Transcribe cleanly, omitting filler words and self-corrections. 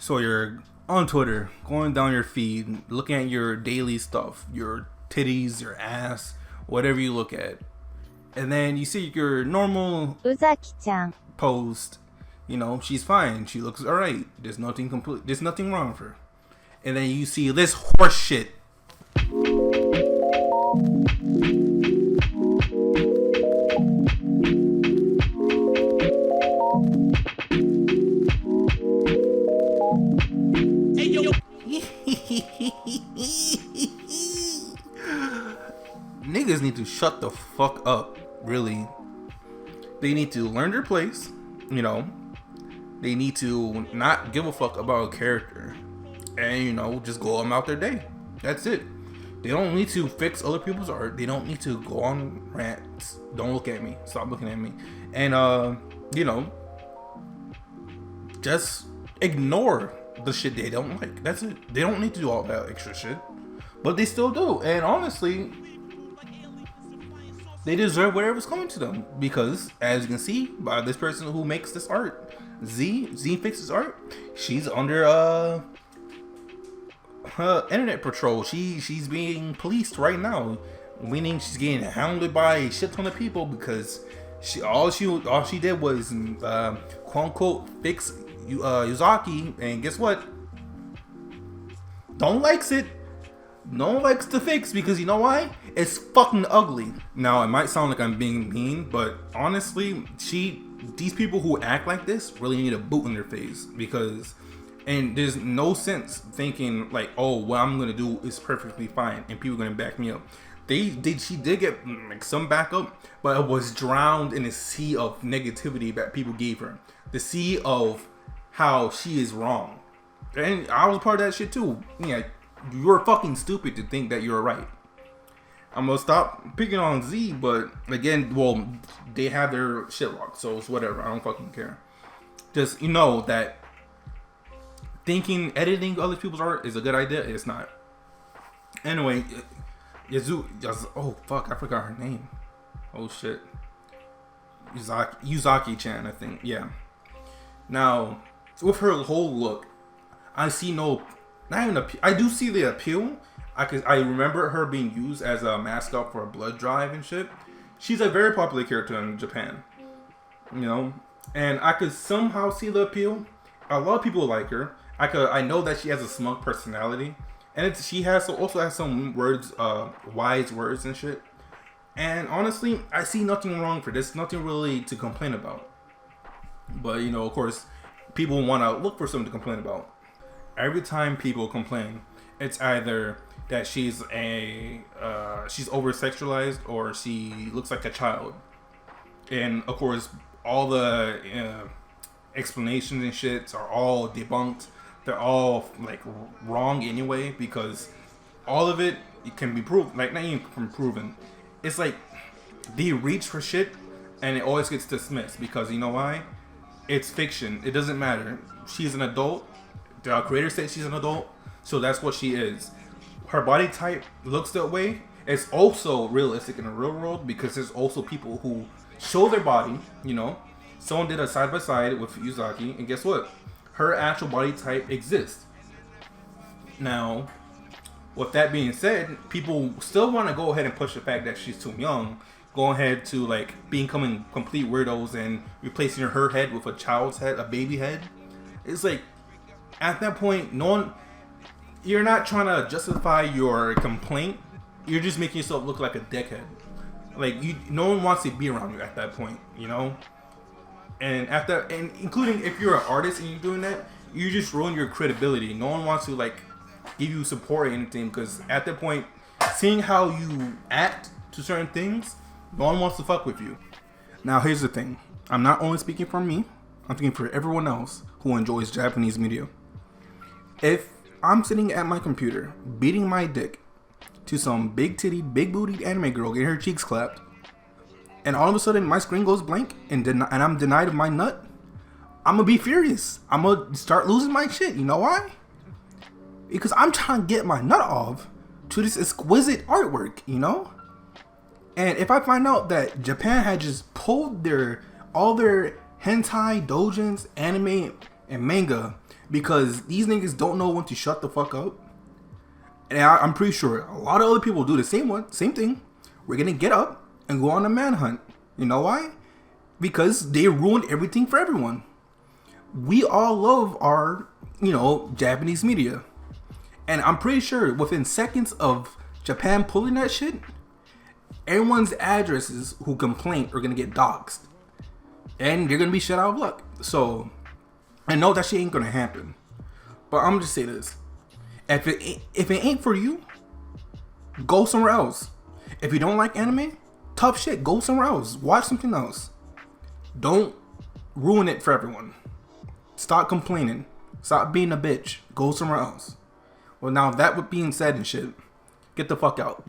So you're on Twitter, going down your feed, looking at your daily stuff, your titties, your ass, whatever you look at. And then you see your normal Uzaki-chan. post. You know, she's fine. She looks alright. There's nothing wrong with her. And then you see this horse shit. Niggas need to shut the fuck up, really. They need to learn their place, you know. They need to not give a fuck about a character. And, you know, just go about their day. That's it. They don't need to fix other people's art. They don't need to go on rants. Don't look at me. Stop looking at me. And, you know, just ignore the shit they don't like. That's it. They don't need to do all that extra shit. But they still do. And honestly, they deserve whatever's coming to them. Because, as you can see, by this person who makes this art, Z fixes art. She's under, internet patrol. She's being policed right now. Meaning she's getting hounded by a shit ton of people because all she did was, quote unquote, fix Uzaki. And guess what? No one likes it. No one likes the fix because you know why? It's fucking ugly. Now it might sound like I'm being mean, but honestly, these people who act like this really need a boot in their face because, and there's no sense thinking like, oh, what I'm gonna do is perfectly fine and people are gonna back me up. She did get like some backup, but it was drowned in a sea of negativity that people gave her. The sea of how she is wrong, and I was part of that shit too. Yeah. You're fucking stupid to think that you're right. I'm gonna stop picking on Z, but again, well, they have their shit locked, so it's whatever. I don't fucking care. Just, you know that editing other people's art is a good idea. It's not. Anyway, oh fuck, I forgot her name. Oh shit. Uzaki-chan, I think. Yeah. Now, with her whole look, I see no. I do see the appeal. I remember her being used as a mascot for a blood drive and shit. She's a very popular character in Japan, you know, and I could somehow see the appeal. A lot of people like her. I know that she has a smug personality, and she also has some words, wise words and shit. And honestly, I see nothing wrong for this. Nothing really to complain about. But you know, of course, people want to look for something to complain about. Every time people complain, it's either that she's over sexualized or she looks like a child. And of course, all the explanations and shits are all debunked. They're all like wrong anyway because all of it can be proven. Like not even proven. It's like they reach for shit and it always gets dismissed because you know why? It's fiction. It doesn't matter. She's an adult. The creator said she's an adult, so that's what she is. Her body type looks that way. It's also realistic in the real world because there's also people who show their body, you know. Someone did a side-by-side with Uzaki, and guess what? Her actual body type exists. Now, with that being said, people still want to go ahead and push the fact that she's too young. Go ahead to like becoming complete weirdos and replacing her head with a child's head, a baby head. It's like, at that point, you're not trying to justify your complaint. You're just making yourself look like a dickhead. Like no one wants to be around you at that point, you know. And including if you're an artist and you're doing that, you just ruin your credibility. No one wants to like give you support or anything because at that point, seeing how you act to certain things, no one wants to fuck with you. Now here's the thing. I'm not only speaking for me. I'm speaking for everyone else who enjoys Japanese media. If I'm sitting at my computer beating my dick to some big titty, big bootied anime girl getting her cheeks clapped, and all of a sudden my screen goes blank and I'm denied of my nut, I'm gonna be furious. I'm gonna start losing my shit. You know why? Because I'm trying to get my nut off to this exquisite artwork, you know? And if I find out that Japan had just pulled all their hentai, doujins, anime, and manga because these niggas don't know when to shut the fuck up. And I'm pretty sure a lot of other people do the same thing. We're gonna get up and go on a manhunt. You know why? Because they ruined everything for everyone. We all love our, Japanese media. And I'm pretty sure within seconds of Japan pulling that shit, everyone's addresses who complain are gonna get doxxed. And they're gonna be shut out of luck. So, I know that shit ain't gonna happen. But I'm gonna just say this. If it ain't for you, go somewhere else. If you don't like anime, tough shit, go somewhere else. Watch something else. Don't ruin it for everyone. Stop complaining. Stop being a bitch. Go somewhere else. Well, now that being said and shit, get the fuck out.